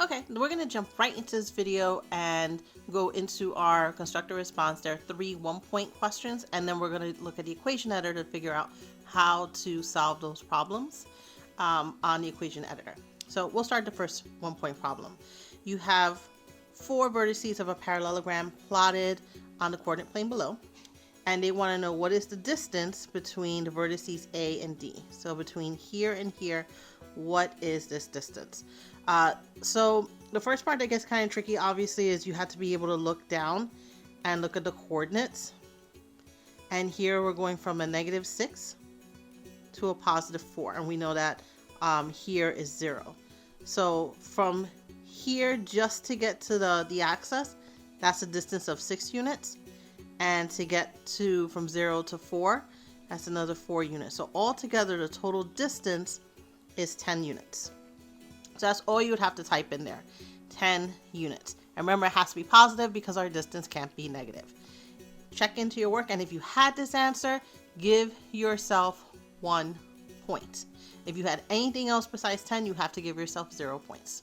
Okay, we're going to jump right into this video and go into our constructor response. There are 3 one-point questions, and then we're going to look at the equation editor to figure out how to solve those problems on the equation editor. So we'll start the first one-point problem. You have 4 vertices of a parallelogram plotted on the coordinate plane below, and they want to know what is the distance between the vertices A and D. So between here and here, what is this distance? So the first part that gets kind of tricky, obviously, is you have to be able to look down and look at the coordinates. And here we're going from a -6 to a +4, and we know that here is 0. So from here, just to get to the axis, that's a distance of 6 units. And to get to from 0 to 4, that's another 4 units. So altogether, the total distance is 10 units. So that's all you would have to type in there, 10 units. And remember, it has to be positive because our distance can't be negative. Check into your work, and if you had this answer, give yourself 1 point. If you had anything else besides 10, you have to give yourself 0 points.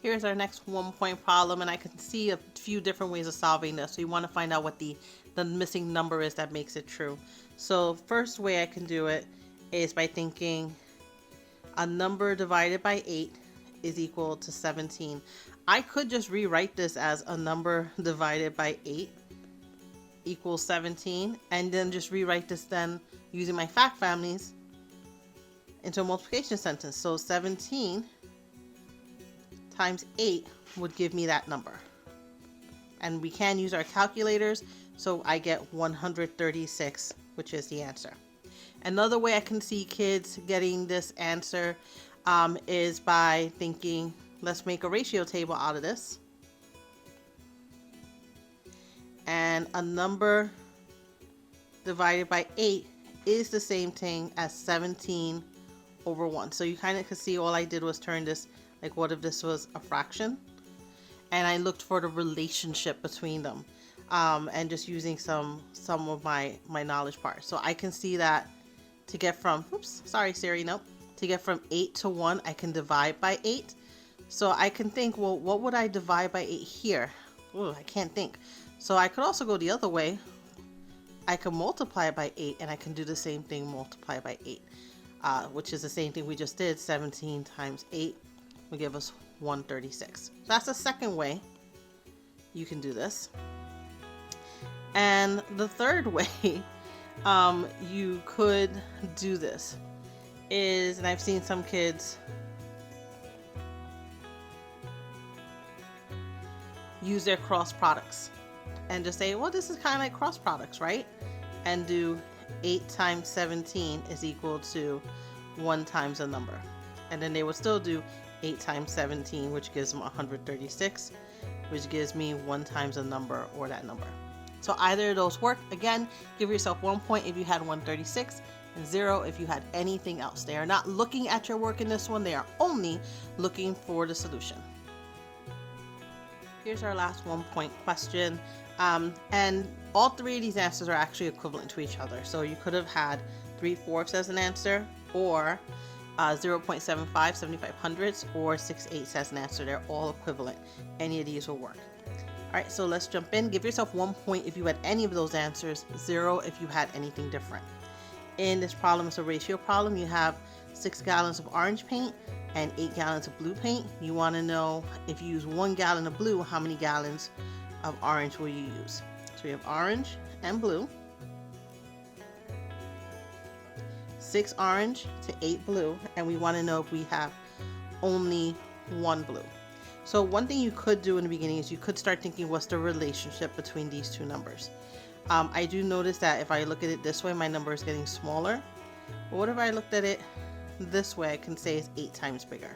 Here's our next one-point problem, and I can see a few different ways of solving this. So you want to find out what the missing number is that makes it true. So first way I can do it is by thinking a number divided by 8 is equal to 17. I could just rewrite this as a number divided by 8 equals 17, and then just rewrite this then using my fact families into a multiplication sentence. So 17 times 8 would give me that number. And we can use our calculators, so I get 136, which is the answer. Another way I can see kids getting this answer is by thinking, let's make a ratio table out of this. And a number divided by 8 is the same thing as 17 over 1. So you kind of could see all I did was turn this, like what if this was a fraction? And I looked for the relationship between them and just using some of my knowledge part. So I can see that to get from, oops, sorry Siri, nope. To get from 8 to 1, I can divide by 8. So I can think, well, what would I divide by 8 here? Ooh, I can't think. So I could also go the other way. I could multiply by 8, and I can do the same thing, multiply by 8, which is the same thing we just did. 17 times 8 will give us 136. So that's the second way you can do this. And the third way you could do this is, and I've seen some kids use their cross products and just say, well, this is kind of like cross products, right? And do 8 times 17 is equal to 1 times a number. And then they would still do 8 times 17, which gives them 136, which gives me 1 times a number or that number. So either of those work. Again, give yourself 1 point if you had 136 and 0 if you had anything else. They are not looking at your work in this one. They are only looking for the solution. Here's our last 1 point question. And all 3 of these answers are actually equivalent to each other. So you could have had 3/4 as an answer, or 0.75, 75 hundredths, or 6/8 as an answer. They're all equivalent. Any of these will work. All right, so let's jump in. Give yourself 1 point if you had any of those answers, 0 if you had anything different. In this problem, it's a ratio problem. You have 6 gallons of orange paint and 8 gallons of blue paint. You want to know, if you use 1 gallon of blue, how many gallons of orange will you use? So we have orange and blue. 6 orange to 8 blue, and we want to know if we have only 1 blue. So one thing you could do in the beginning is you could start thinking, what's the relationship between these 2 numbers? I do notice that if I look at it this way, my number is getting smaller. But what if I looked at it this way? I can say it's 8 times bigger.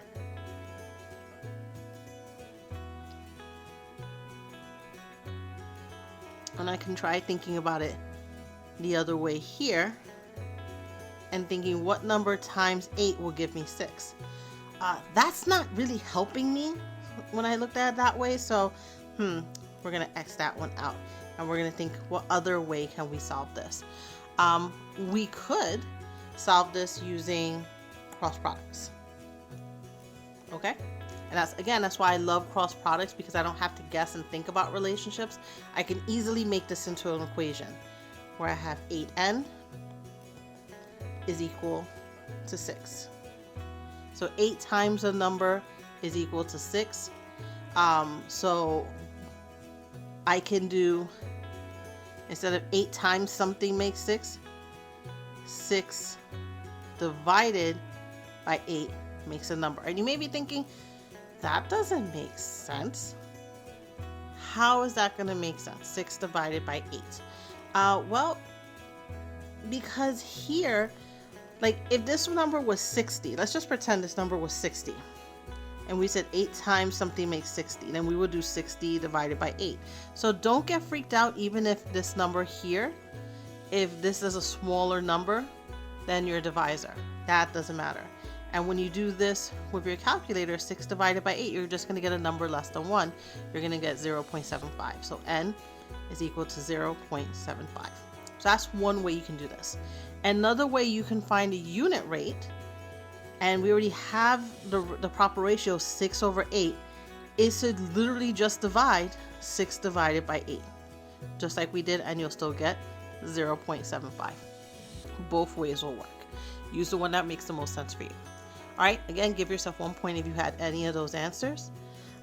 And I can try thinking about it the other way here and thinking, what number times 8 will give me 6? That's not really helping me when I looked at it that way. So we're gonna X that one out, and we're gonna think, what other way can we solve this? We could solve this using cross products. Okay? And that's why I love cross products, because I don't have to guess and think about relationships. I can easily make this into an equation where I have 8n is equal to 6. So 8 times a number is equal to 6. So I can do, instead of 8 times something makes 6, 6 divided by 8 makes a number. And you may be thinking, that doesn't make sense. How is that going to make sense? 6 divided by 8. Well, because here, like if this number was 60, let's just pretend this number was 60. And we said 8 times something makes 60. Then we would do 60 divided by 8. So don't get freaked out even if this number here, if this is a smaller number than your divisor. That doesn't matter. And when you do this with your calculator, 6 divided by 8, you're just going to get a number less than 1. You're going to get 0.75. So n is equal to 0.75. So that's one way you can do this. Another way you can find a unit rate, and we already have the proper ratio, 6 over 8, is to literally just divide 6 divided by 8. Just like we did, and you'll still get 0.75. Both ways will work. Use the one that makes the most sense for you. All right, again, give yourself 1 point if you had any of those answers.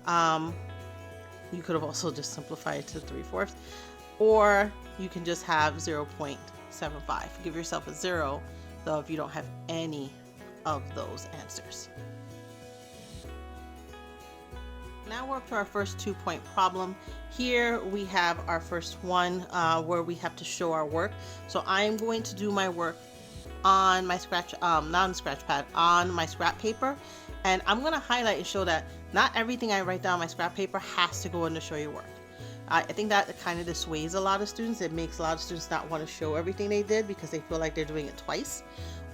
You could have also just simplified it to 3/4, or you can just have 0.75. Give yourself a 0, though, if you don't have any of those answers. Now we're up to our first 2-point problem. Here we have our first one where we have to show our work. So I am going to do my work on my scratch, not on scratch pad, on my scrap paper, and I'm going to highlight and show that not everything I write down on my scrap paper has to go in to show your work. I think that kind of dissuades a lot of students. It makes a lot of students not want to show everything they did because they feel like they're doing it twice,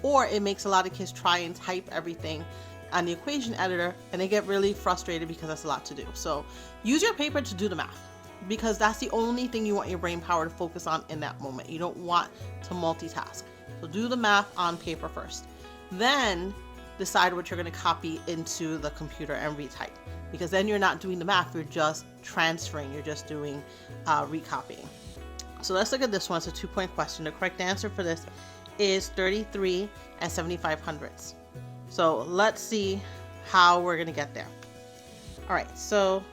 or it makes a lot of kids try and type everything on the equation editor and they get really frustrated because that's a lot to do. So use your paper to do the math, because that's the only thing you want your brain power to focus on in that moment. You don't want to multitask. So do the math on paper first. Then decide what you're going to copy into the computer and retype, because then you're not doing the math, you're just transferring, you're just doing recopying. So let's look at this one. It's a 2-point question. The correct answer for this is 33 75/100. So let's see how we're going to get there. All right, so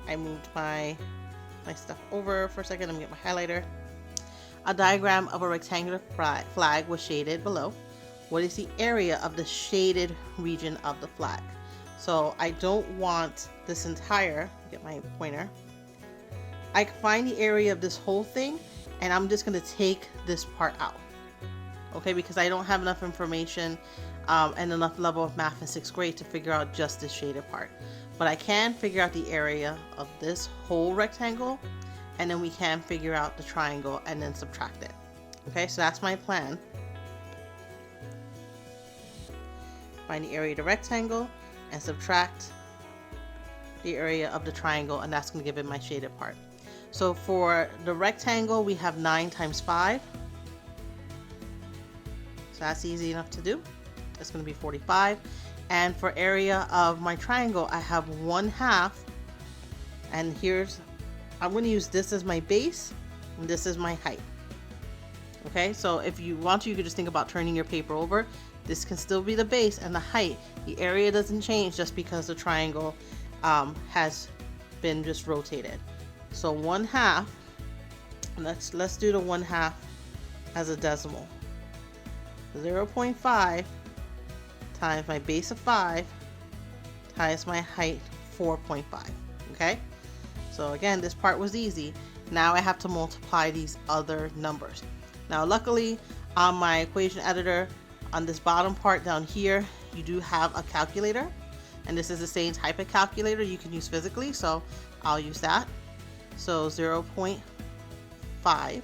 I moved my stuff over for a second. Let me get my highlighter. A diagram of a rectangular flag was shaded below. What is the area of the shaded region of the flag? So I don't want this entire, get my pointer. I can find the area of this whole thing, and I'm just going to take this part out. Okay, because I don't have enough information and enough level of math in 6th grade to figure out just this shaded part. But I can figure out the area of this whole rectangle, and then we can figure out the triangle and then subtract it. Okay, so that's my plan. Find the area of the rectangle and subtract the area of the triangle, and that's going to give it my shaded part. So for the rectangle, we have 9 times 5. So that's easy enough to do. That's going to be 45. And for area of my triangle, I have 1/2. And I'm going to use this as my base, and this is my height. Okay, so if you want to, you could just think about turning your paper over. This can still be the base, and the height, the area doesn't change just because the triangle has been just rotated. So 1/2, let's do the 1/2 as a decimal. 0.5 times my base of 5 times my height 4.5. Okay, so again, this part was easy. Now I have to multiply these other numbers. Now luckily on my equation editor, on this bottom part down here, you do have a calculator, and this is the same type of calculator you can use physically, so I'll use that. So 0.5, right,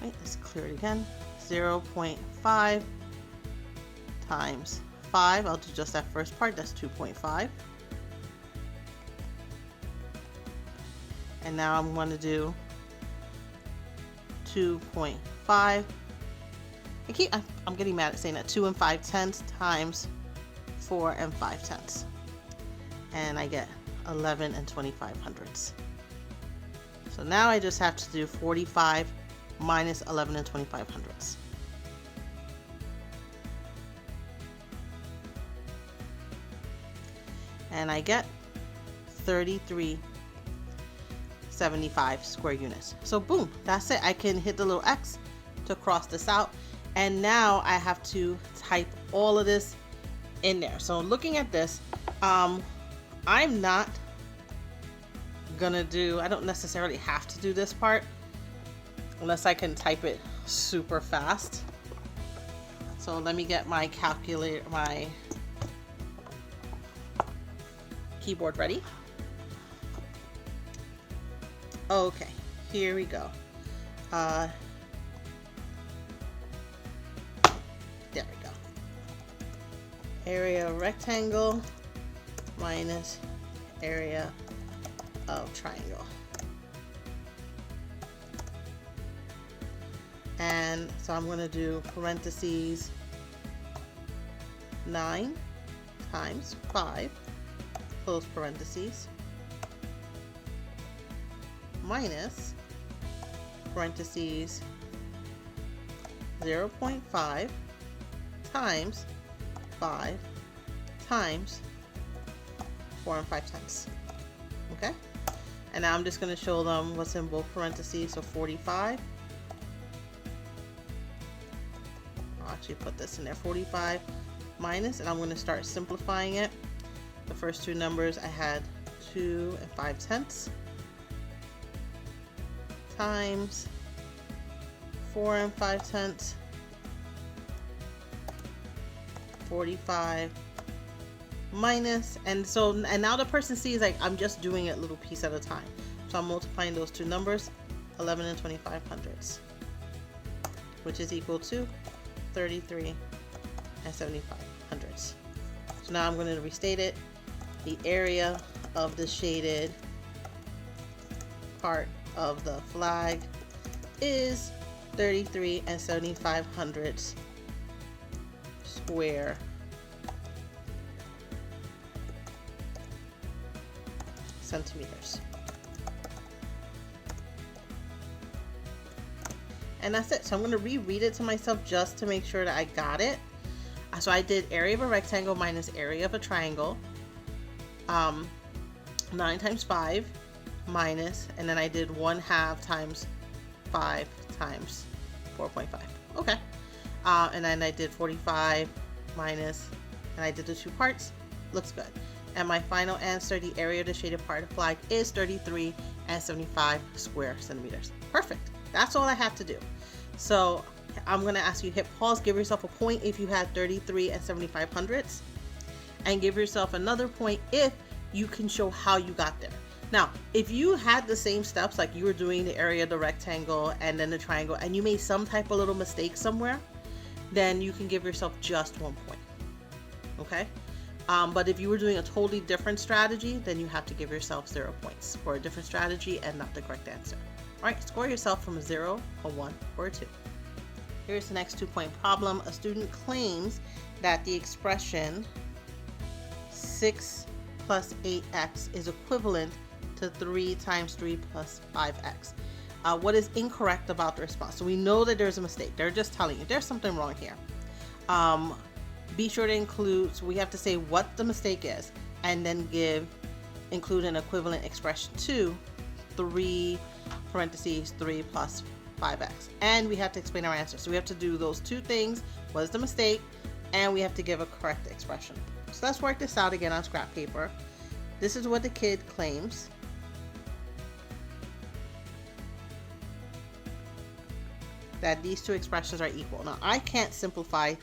let's clear it again. 0.5 times 5, I'll do just that first part, that's 2.5. And now I'm going to do 2.5. I'm getting mad at saying that. 2 5/10 times 4 5/10. and I get 11 and 25/100ths. So now I just have to do 45 minus 11 and 25/100ths. And I get 3375 square units. So boom, that's it. I can hit the little X to cross this out. And now I have to type all of this in there. So looking at this, I'm not gonna do, I don't necessarily have to do this part unless I can type it super fast. So let me get my calculator, my keyboard ready. Okay, here we go. There we go. Area of rectangle minus area of triangle. And so I'm going to do parentheses 9 times 5, close parentheses, minus parentheses 0.5 times 5 times 4 5/10. Okay? And now I'm just going to show them what's in both parentheses. So 45. I'll actually put this in there. 45 minus, and I'm going to start simplifying it. The first two numbers I had 2 5/10 times 4 5/10, 45 minus, and now the person sees like I'm just doing it little piece at a time. So I'm multiplying those two numbers, 11 and 25/100ths, which is equal to 33 and 75/100ths. So now I'm going to restate it. The area of the shaded part of the flag is 33 and 75/100ths square centimeters. And that's it. So I'm going to reread it to myself just to make sure that I got it. So I did area of a rectangle minus area of a triangle, 9 times 5 minus, and then I did 1/2 times 5 times 4.5. Okay. And then I did 45 minus, and I did the two parts. Looks good. And my final answer, the area of the shaded part of the flag is 33 and 75 square centimeters. Perfect. That's all I have to do. So I'm going to ask you to hit pause, give yourself a point if you had 33 and 75/100ths, and give yourself another point if you can show how you got there. Now, if you had the same steps, like you were doing the area of the rectangle and then the triangle, and you made some type of little mistake somewhere, then you can give yourself just 1 point. Okay? But if you were doing a totally different strategy, then you have to give yourself 0 points for a different strategy and not the correct answer. All right, score yourself from a 0, a 1, or a 2. Here's the next 2-point problem. A student claims that the expression 6 plus 8x is equivalent to 3 times 3 plus 5x. What is incorrect about the response? So we know that there's a mistake. They're just telling you there's something wrong here. Be sure to include, so we have to say what the mistake is, and then include an equivalent expression to 3 parentheses 3 plus 5x. And we have to explain our answer. So we have to do those two things. What is the mistake? And we have to give a correct expression. So let's work this out again on scrap paper. This is what the kid claims. That these two expressions are equal. Now I can't simplify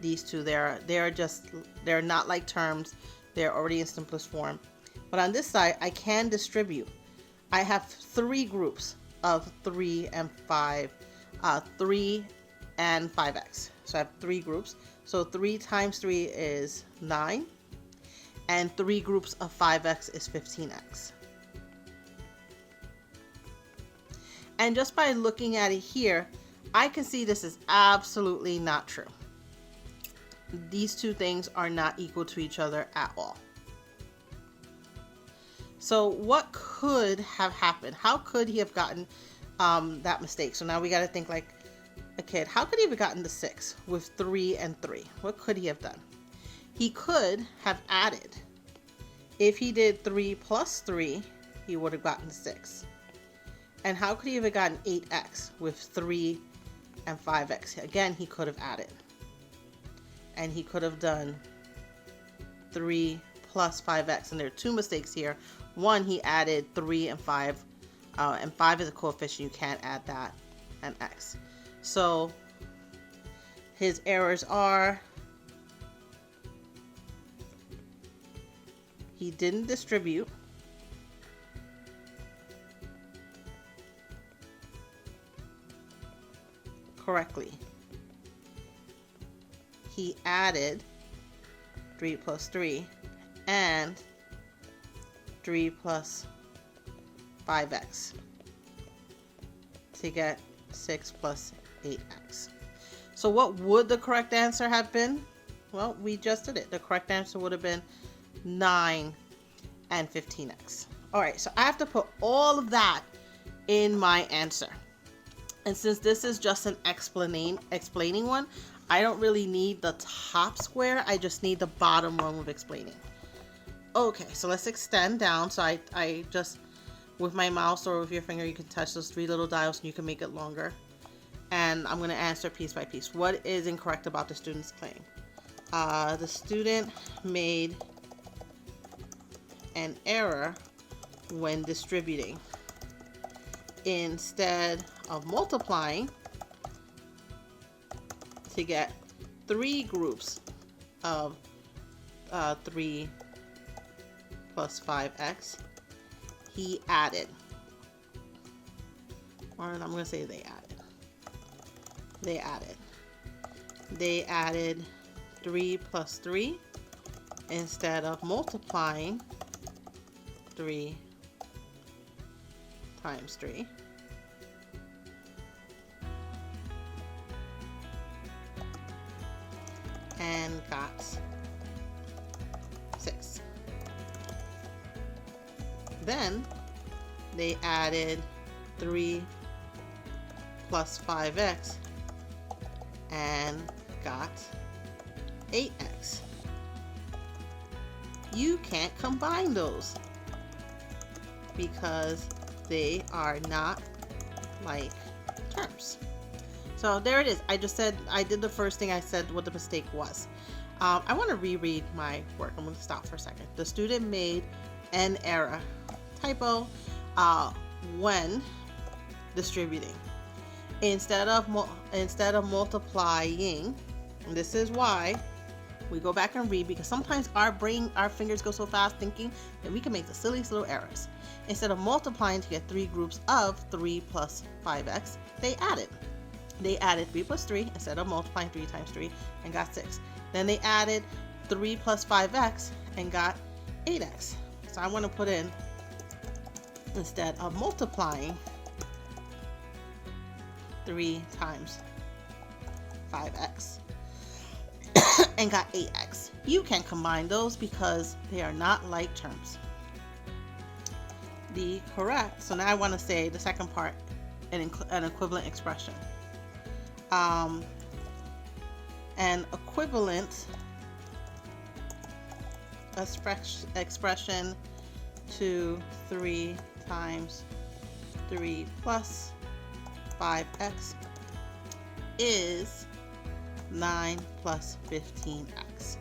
these two. They're not like terms. They're already in simplest form. But on this side, I can distribute. I have 3 groups of 3 and 5, 3 and 5x. So I have 3 groups. So 3 times 3 is 9, and 3 groups of 5x is 15x. And just by looking at it here, I can see this is absolutely not true. These two things are not equal to each other at all. So what could have happened? How could he have gotten that mistake? So now we got to think like a kid. How could he have gotten the 6 with 3 and 3? What could he have done? He could have added. If he did 3 plus 3, he would have gotten 6. And how could he have gotten 8x with 3 and 5x? Again, he could have added. And he could have done 3 plus 5x. And there are 2 mistakes here. One, he added 3 and 5. And 5 is a coefficient. You can't add that and x. So his errors are he didn't distribute. Correctly. He added 3 plus 3 and 3 plus 5x to get 6 plus 8x. So what would the correct answer have been? Well, we just did it. The correct answer would have been 9 and 15x. All right, so I have to put all of that in my answer. And since this is just an explaining one, I don't really need the top square. I just need the bottom one with explaining. Okay, so let's extend down. So I just, with my mouse or with your finger, you can touch those 3 little dials and you can make it longer. And I'm going to answer piece by piece. What is incorrect about the student's claim? The student made an error when distributing. Instead of multiplying to get 3 groups of 3 plus 5x, he added, or I'm going to say they added 3 plus 3 instead of multiplying 3 times 3. And got 6. Then they added 3 plus 5x and got 8x. You can't combine those because they are not like terms. So there it is. I just said, I did the first thing I said what the mistake was. I want to reread my work. I'm going to stop for a second. The student made an error, typo, when distributing. Instead of multiplying, and this is why we go back and read, because sometimes our fingers go so fast thinking that we can make the silliest little errors. Instead of multiplying to get 3 groups of 3 plus 5x, they added. They added 3 plus 3 instead of multiplying 3 times 3 and got 6. Then they added 3 plus 5x and got 8x. So I want to put in, instead of multiplying 3 times 5x and got 8x. You can combine those because they are not like terms. The correct, so now I want to say the second part, an equivalent expression. An equivalent expression to 3 times 3 plus 5x is 9 plus 15x.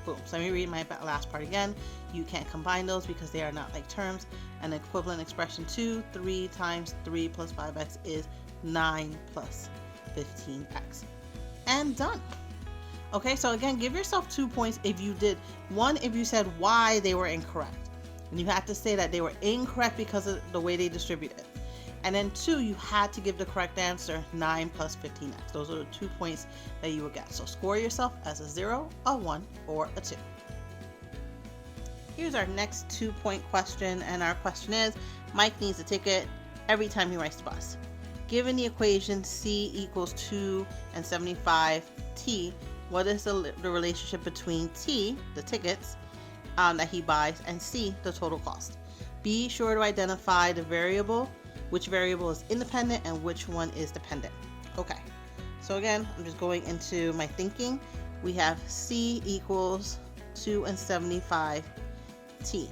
Boom. So let me read my last part again. You can't combine those because they are not like terms. An equivalent expression to 3 times 3 plus 5x is 9 plus 15x. And done. Okay, so again, give yourself 2 points if you did. 1, if you said why they were incorrect. And you had to say that they were incorrect because of the way they distributed. And then 2, you had to give the correct answer, 9 plus 15x. Those are the 2 points that you will get. So score yourself as a 0, a 1, or a 2. Here's our next 2-point question, and our question is, Mike needs a ticket every time he rides the bus. Given the equation C equals 2 and 75t, what is the relationship between T, the tickets, that he buys, and C, the total cost? Be sure to identify the variable, which variable is independent and which one is dependent. Okay, so again, I'm just going into my thinking. We have C equals 275 T.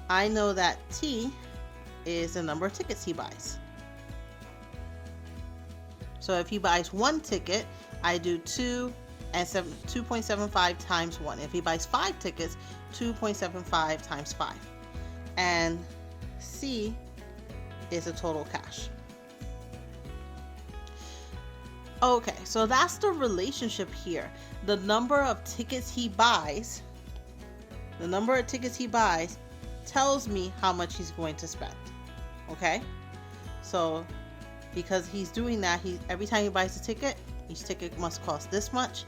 I know that T is the number of tickets he buys. So if he buys one ticket, I do 2.75 times 1. If he buys 5 tickets, 2.75 times 5. And C is the total cash. Okay, so that's the relationship here. The number of tickets he buys, tells me how much he's going to spend. Okay? So because he's doing that, every time he buys a ticket, each ticket must cost this much,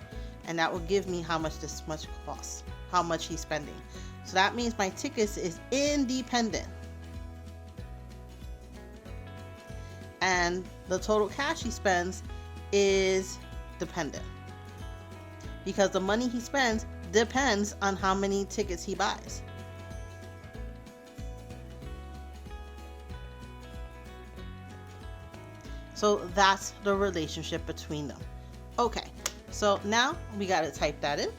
and that will give me how much this much costs, how much he's spending. So that means my tickets is independent. And the total cash he spends is dependent. Because the money he spends depends on how many tickets he buys. So that's the relationship between them. Okay, so now we got to type that in.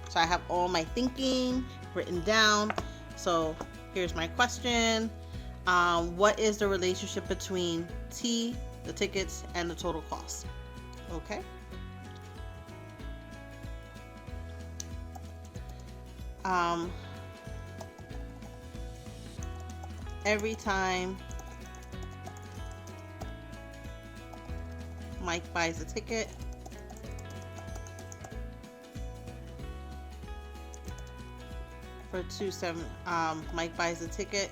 So I have all my thinking written down. So here's my question. What is the relationship between T, the tickets, and the total cost? Okay. Every time Mike buys a ticket, for Mike buys a ticket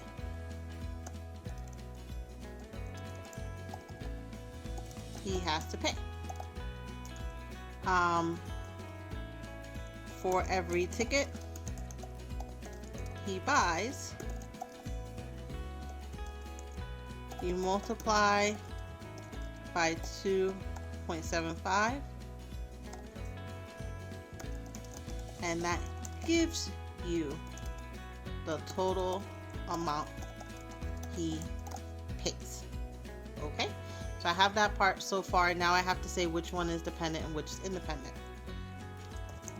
he has to pay. For every ticket he buys, you multiply by 2.75, and that gives you the total amount he pays. Okay, so I have that part so far. Now I have to say which one is dependent and which is independent.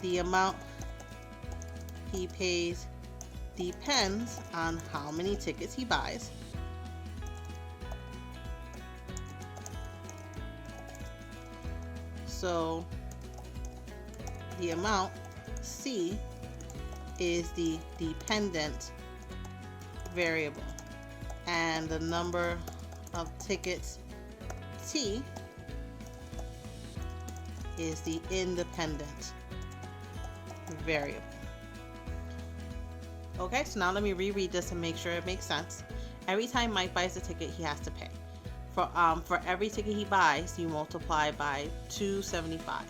The amount he pays depends on how many tickets he buys. So the amount, C, is the dependent variable, and the number of tickets, T, is the independent variable. Okay, so now let me reread this and make sure it makes sense. Every time Mike buys a ticket, he has to pay. For every ticket he buys, you multiply by 275,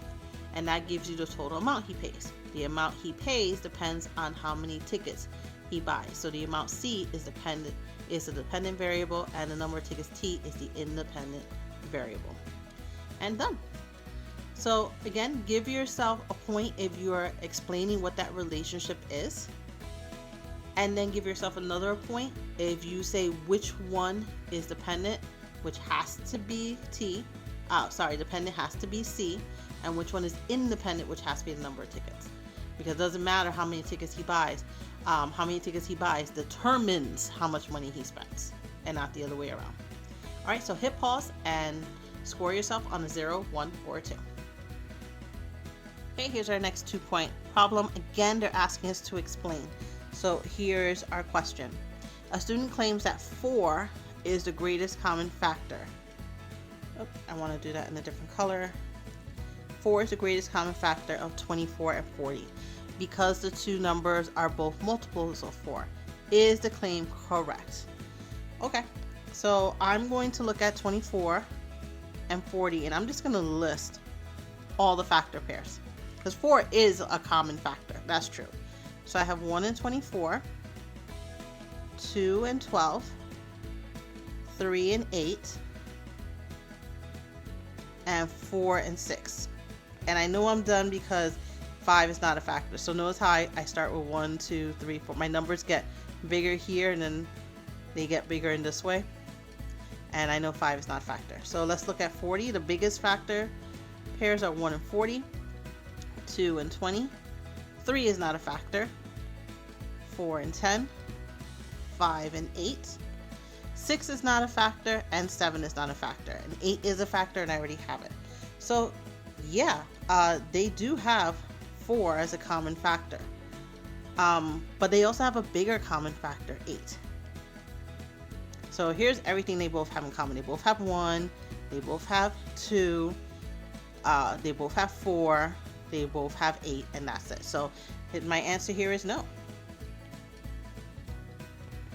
and that gives you the total amount he pays. The amount he pays depends on how many tickets he buys. So the amount C is the dependent variable, and the number of tickets T is the independent variable. And done. So again, give yourself a point if you're explaining what that relationship is, and then give yourself another point if you say which one is dependent, which has to be dependent has to be C, and which one is independent, which has to be the number of tickets. Because it doesn't matter how many tickets he buys. How many tickets he buys determines how much money he spends, and not the other way around. All right, so hit pause and score yourself on a 0, 1, or 2. Okay, here's our next 2-point problem. Again, they're asking us to explain. So here's our question. A student claims that 4 is the greatest common factor. Oh, I want to do that in a different color. 4 is the greatest common factor of 24 and 40 because the two numbers are both multiples of 4. Is the claim correct? Okay, so I'm going to look at 24 and 40, and I'm just going to list all the factor pairs because 4 is a common factor. That's true. So I have 1 and 24, 2 and 12, 3 and 8, and 4 and 6. And I know I'm done because 5 is not a factor. So notice how I start with 1, 2, 3, 4. My numbers get bigger here and then they get bigger in this way. And I know 5 is not a factor. So let's look at 40. The biggest factor pairs are 1 and 40, 2 and 20. 3 is not a factor. 4 and 10, 5 and 8. 6 is not a factor, and 7 is not a factor. And 8 is a factor, and I already have it. So yeah, they do have 4 as a common factor. But they also have a bigger common factor, 8. So here's everything they both have in common. They both have 1, they both have 2, they both have 4, they both have 8, and that's it. So my answer here is no.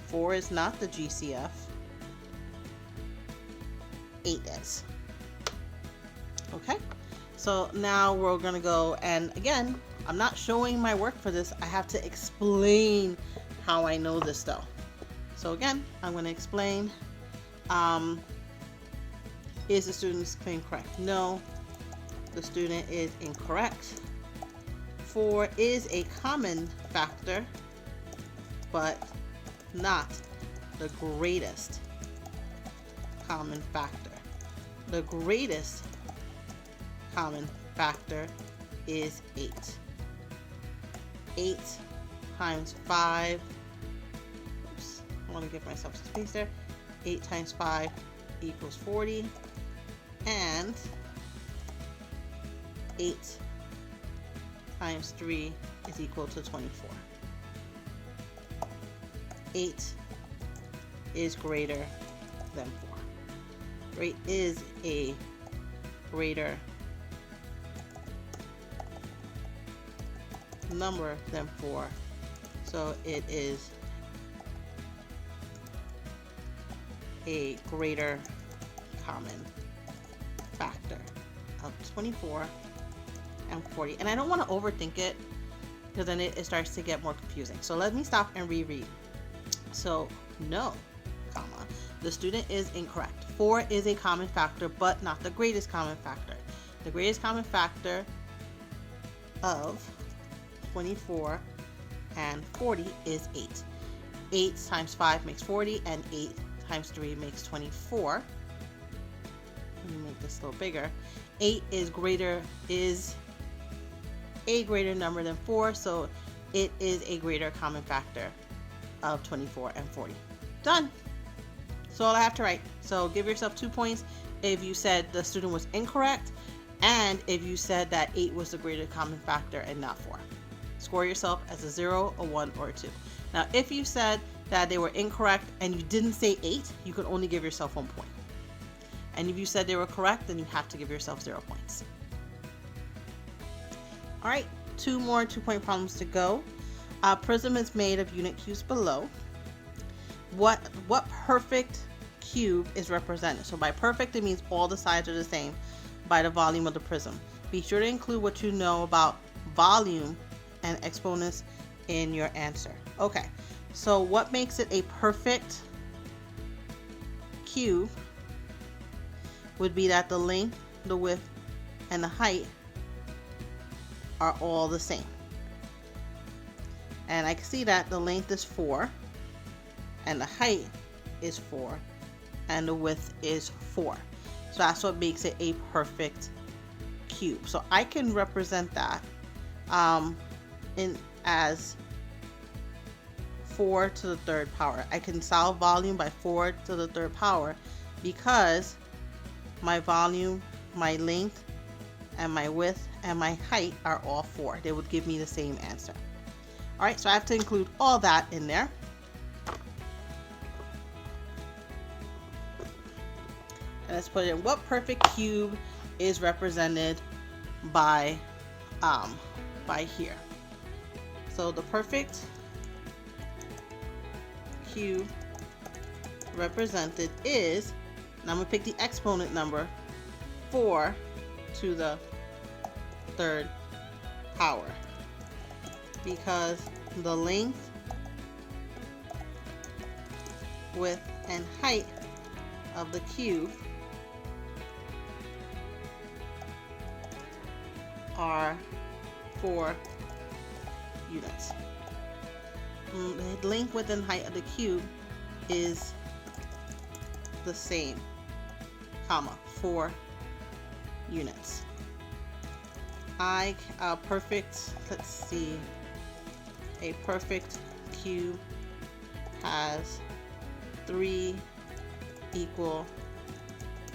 4 is not the GCF. 8 is. Okay, so now we're gonna go, and again, I'm not showing my work for this. I have to explain how I know this though. So again, I'm going to explain. Is the student's claim correct? No, the student is incorrect. 4 is a common factor, but not the greatest common factor. The greatest common factor is 8. 8 times 5. I want to give myself some space there. 8 times 5 equals 40, and 8 times 3 is equal to 24. 8 is greater than 4. 8 is a greater number than 4, so it is a greater common factor of 24 and 40. And I don't want to overthink it, because then it starts to get more confusing. So let me stop and reread. So no, comma, the student is incorrect. 4 is a common factor, but not the greatest common factor. The greatest common factor of 24 and 40 is 8. 8 times 5 makes 40, and 8 times 3 makes 24. Let me make this a little bigger. 8 is a greater number than 4, so it is a greater common factor of 24 and 40. Done. So all I have to write. So give yourself 2 points if you said the student was incorrect, and if you said that 8 was the greater common factor and not 4. Score yourself as a 0, a 1, or a 2. Now, if you said that they were incorrect and you didn't say 8, you could only give yourself 1 point. And if you said they were correct, then you have to give yourself 0 points. All right, 2 more 2-point problems to go. Prism is made of unit cubes below. What perfect cube is represented? So by perfect, it means all the sides are the same by the volume of the prism. Be sure to include what you know about volume and exponents in your answer. Okay, so what makes it a perfect cube would be that the length, the width, and the height are all the same. And I can see that the length is 4, and the height is 4, and the width is 4. So that's what makes it a perfect cube. So I can represent that as 4 to the 3rd power. I can solve volume by 4 to the 3rd power because my volume, my length, and my width, and my height are all 4. They would give me the same answer. All right, so I have to include all that in there. And let's put in what perfect cube is represented by here. So the perfect cube represented is, and I'm going to pick the exponent number, 4 to the 3rd power, because the length, width, and height of the cube are 4 units. the length, width, and height of the cube is the same, comma, 4 units. Let's see, a perfect cube has 3 equal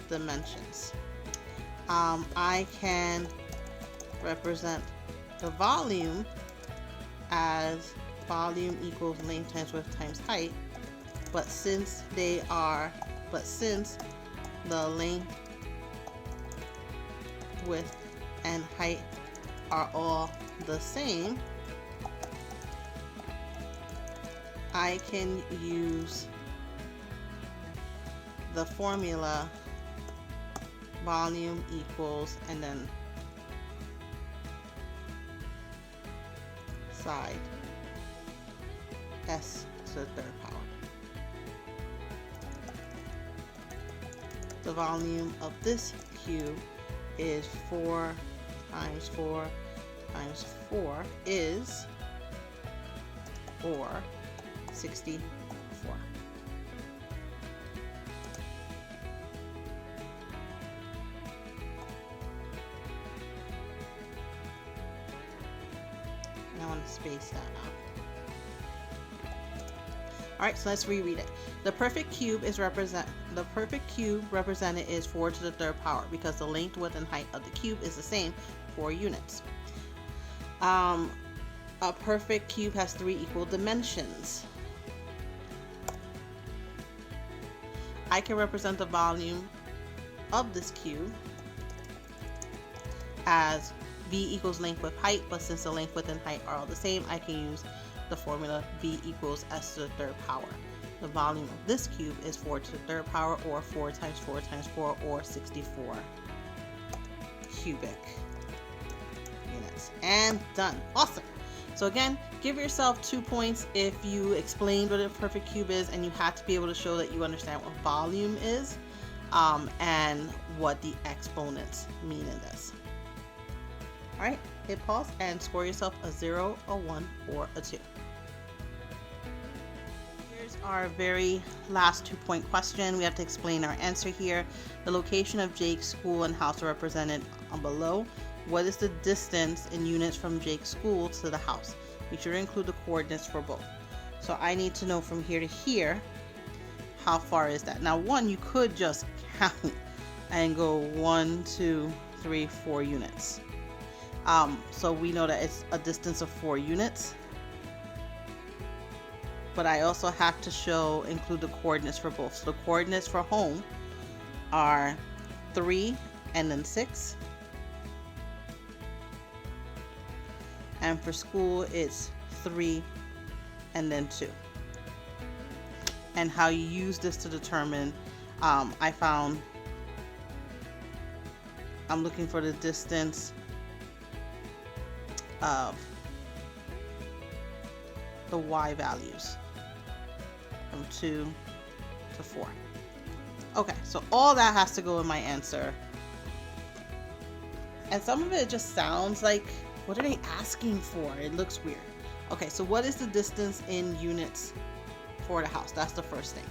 dimensions. I can represent the volume as volume equals length times width times height, but since the length, width, and height are all the same, I can use the formula volume equals and then side s to the 3rd power. The volume of this cube is 4 times 4 times 4 is, or 64. And I want to space that out. Alright, so let's reread it. The perfect cube represented is 4 to the 3rd power because the length, width, and height of the cube is the same, 4 units. A perfect cube has 3 equal dimensions. I can represent the volume of this cube as V equals length, width, height, but since the length, width, and height are all the same, I can use the formula V equals s to the 3rd power. The volume of this cube is 4 to the 3rd power, or 4 times 4 times 4, or 64 cubic units. And done. Awesome. So again, give yourself 2 points if you explained what a perfect cube is and you have to be able to show that you understand what volume is and what the exponents mean in this. Alright, hit pause and score yourself a 0, a 1, or a 2. Here's our very last 2-point question. We have to explain our answer here. The location of Jake's school and house are represented below. What is the distance in units from Jake's school to the house? Be sure to include the coordinates for both. So I need to know from here to here, how far is that? Now, one, you could just count and go 1, 2, 3, 4 units. So we know that it's a distance of 4 units. But I also have to include the coordinates for both. So the coordinates for home are 3 and then 6. And for school, it's 3 and then 2. And how you use this to determine, I'm looking for the distance of the y values from 2 to 4. Okay, so all that has to go in my answer. And some of it just sounds like, what are they asking for? It looks weird. Okay, so what is the distance in units for the house? That's the first thing.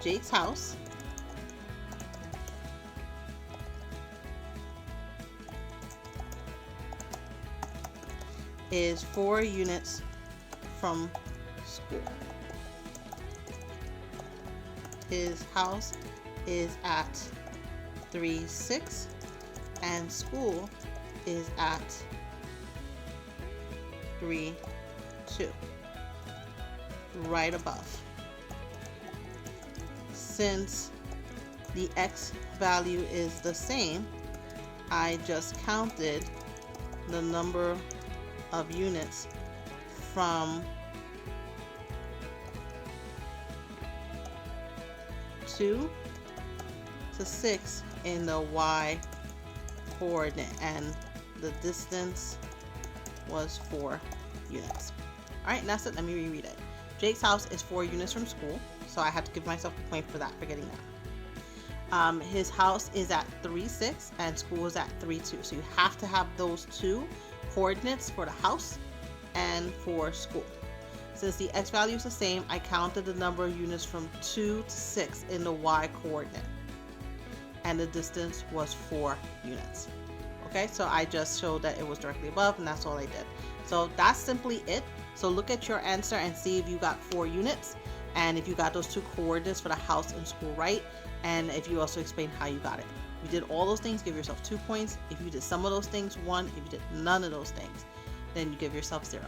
Jake's house is 4 units from school. His house is at 3-6 and school is at 3-2, right above. Since the x value is the same, I just counted the number of units from 2 to 6 in the y coordinate, and the distance was 4 units. Alright, that's it. Let me reread it. Jake's house is 4 units from school, so I have to give myself a point for that, for getting that. His house is at 3-6 and school is at 3-2, so you have to have those two coordinates for the house and for school. Since the x value is the same, I counted the number of units from 2 to 6 in the y coordinate, and the distance was 4 units. Okay, so I just showed that it was directly above, and that's all I did. So that's simply it. So look at your answer and see if you got 4 units, and if you got those 2 coordinates for the house and school right, and if you also explained how you got it. If you did all those things, give yourself 2 points. If you did some of those things, 1. If you did none of those things, then you give yourself 0.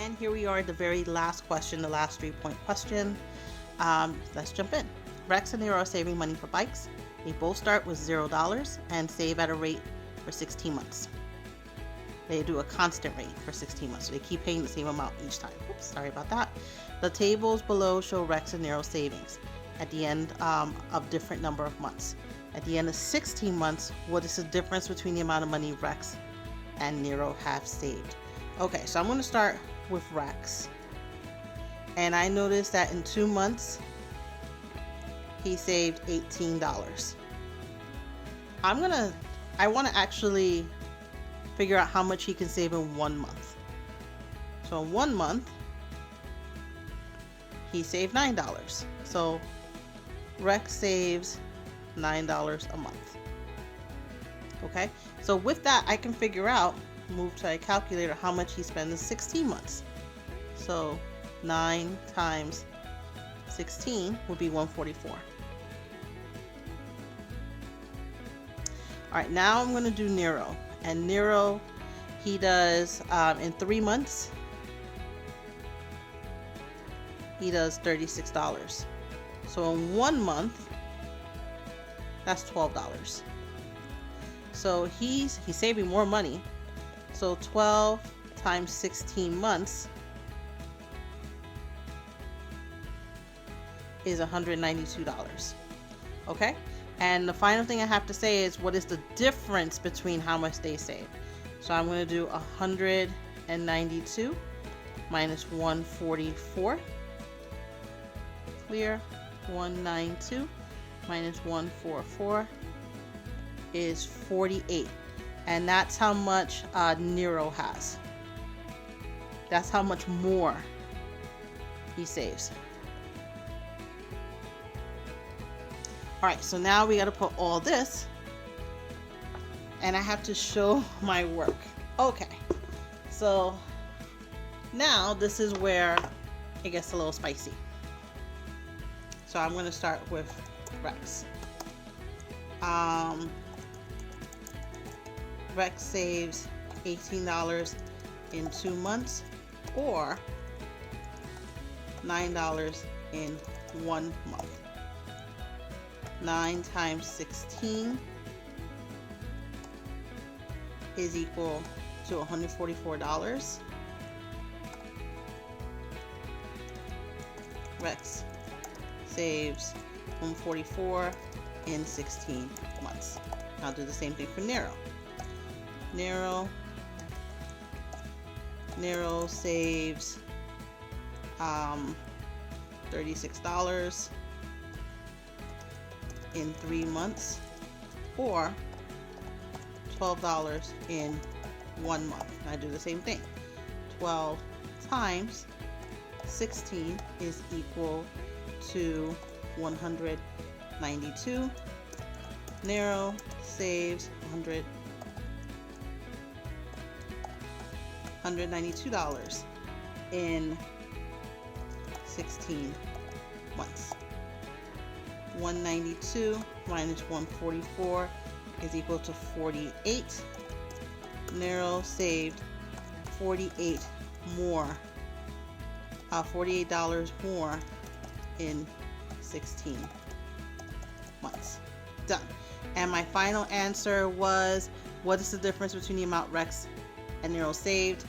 And here we are at the very last question, the last 3-point question. Let's jump in. Rex and Nero are saving money for bikes. They both start with $0 and save at a rate for 16 months. They do a constant rate for 16 months, so they keep paying the same amount each time. Oops, sorry about that. The tables below show Rex and Nero's savings at the end of different number of months. At the end of 16 months, what is the difference between the amount of money Rex and Nero have saved? Okay, so I'm going to start with Rex. And I noticed that in 2 months, he saved $18. I want to actually figure out how much he can save in 1 month. So in 1 month, he saved $9. So Rex saves $9 a month. Okay, so with that, I can figure out, move to a calculator, how much he spends in 16 months. So 9 times 16 would be 144. All right, now I'm going to do Nero. And Nero, he does, in 3 months, he does $36. So in 1 month, that's $12. So he's saving more money. So 12 times 16 months is $192. Okay? And the final thing I have to say is, what is the difference between how much they save? So I'm going to do 192 minus 144. Clear. 192 minus 144 is 48. And that's how much Nero has. That's how much more he saves. Alright, so now we got to put all this, and I have to show my work. Okay, so now this is where it gets a little spicy. So I'm going to start with Rex. Rex saves $18 in 2 months, or $9 in 1 month. 9 times 16 is equal to $144. Rex saves $144 in 16 months. I'll do the same thing for Nero. Nero saves $36 in 3 months, or $12 in 1 month. I do the same thing. 12 times 16 is equal to 192. Nero saves $192 in 16 months. 192 minus 144 is equal to 48. Nero saved $48 more in 16 months. Done. And my final answer was, what is the difference between the amount Rex and Nero saved?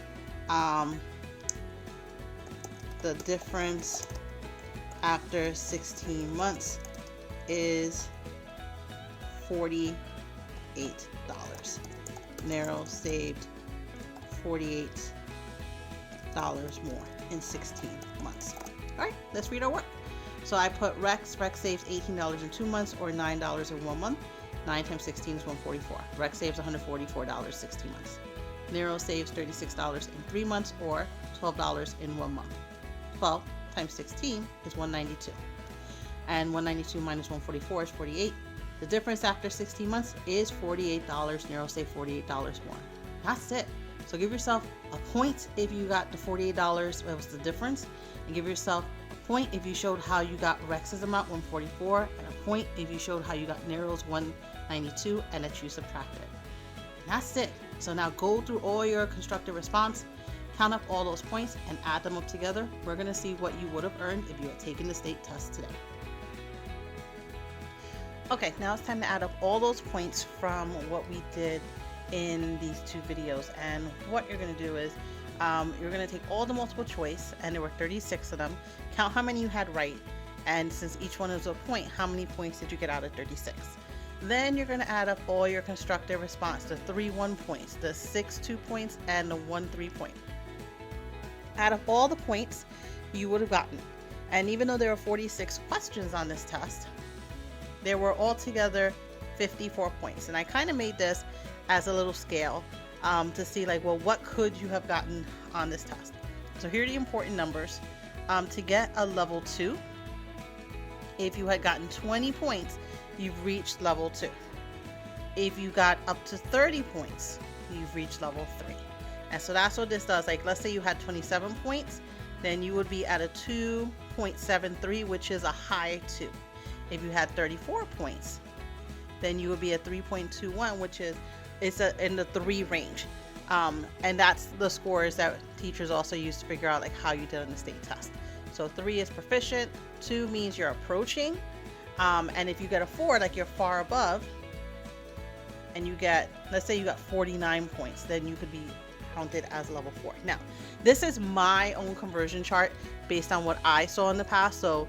The difference after 16 months is $48. Nero saved $48 more in 16 months. All right, let's read our work. So I put Rex saves $18 in 2 months, or $9 in 1 month. 9 times 16 is 144. Rex saves $144 16 months. Nero saves $36 in 3 months or $12 in 1 month. 12 times 16 is 192. And 192 minus 144 is 48. The difference after 16 months is $48. Nero saved $48 more. That's it. So give yourself a point if you got the $48, that was the difference, and give yourself a point if you showed how you got Rex's amount, 144, and a point if you showed how you got Nero's 192 and that you subtracted. And that's it. So now go through all your constructive response, count up all those points, and add them up together. We're going to see what you would have earned if you had taken the state test today. Okay, now it's time to add up all those points from what we did in these 2 videos. And what you're going to do is you're going to take all the multiple choice, and there were 36 of them, count how many you had right, and since each one is a point, how many points did you get out of 36. Then you're going to add up all your constructive response, the 3 1 points, the 6 2 points, and the 1 3 point. Add up all the points you would have gotten. And even though there are 46 questions on this test, there were altogether 54 points. And I kind of made this as a little scale to see like, well, what could you have gotten on this test? So here are the important numbers. To get a level 2, if you had gotten 20 points, you've reached level 2. If you got up to 30 points, you've reached level 3. And so that's what this does. Like, let's say you had 27 points, then you would be at a 2.73, which is a high 2. If you had 34 points, then you would be at 3.21, which is in the 3 range. And that's the scores that teachers also use to figure out like how you did on the state test. So 3 is proficient, 2 means you're approaching, and if you get a 4, like you're far above, and you get, let's say you got 49 points, then you could be counted as level 4. Now, this is my own conversion chart based on what I saw in the past. So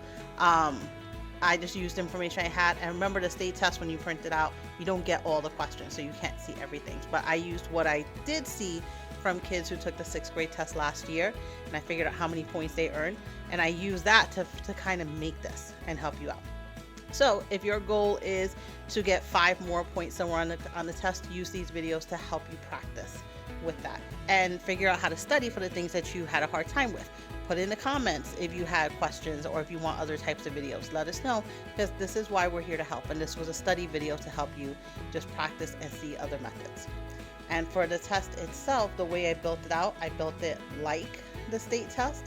I just used information I had, and remember the state test, when you print it out, you don't get all the questions, so you can't see everything. But I used what I did see from kids who took the 6th grade test last year, and I figured out how many points they earned, and I used that to kind of make this and help you out. So if your goal is to get 5 more points somewhere on the test, use these videos to help you practice with that and figure out how to study for the things that you had a hard time with. Put in the comments if you had questions or if you want other types of videos. Let us know, because this is why we're here to help, and this was a study video to help you just practice and see other methods. And for the test itself, the way I built it out, I built it like the state test.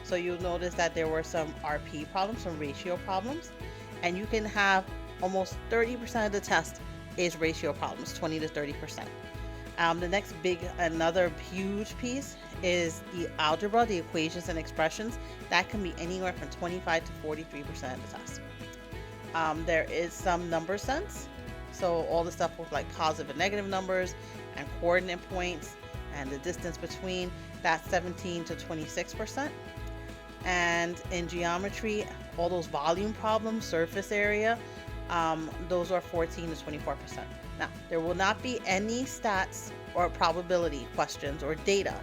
So you'll notice that there were some RP problems, some ratio problems, and you can have almost 30% of the test is ratio problems, 20 to 30%. The next another huge piece is the algebra, the equations and expressions. That can be anywhere from 25 to 43% of the test. There is some number sense, so all the stuff with like positive and negative numbers and coordinate points and the distance between, that's 17 to 26%. And in geometry, all those volume problems, surface area, those are 14 to 24%. Now, there will not be any stats or probability questions or data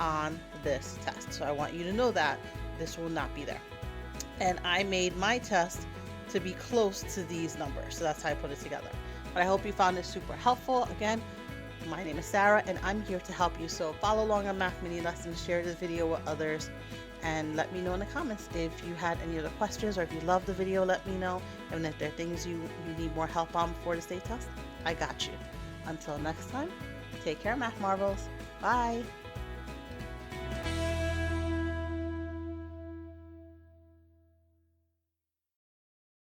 on this test. So I want you to know that this will not be there. And I made my test to be close to these numbers. So that's how I put it together. But I hope you found this super helpful. Again, my name is Sarah, and I'm here to help you. So follow along on Math Mini Lessons, share this video with others, and let me know in the comments if you had any other questions, or if you love the video, let me know. And if there are things you need more help on before the state test, I got you. Until next time, take care, Math Marvels. Bye.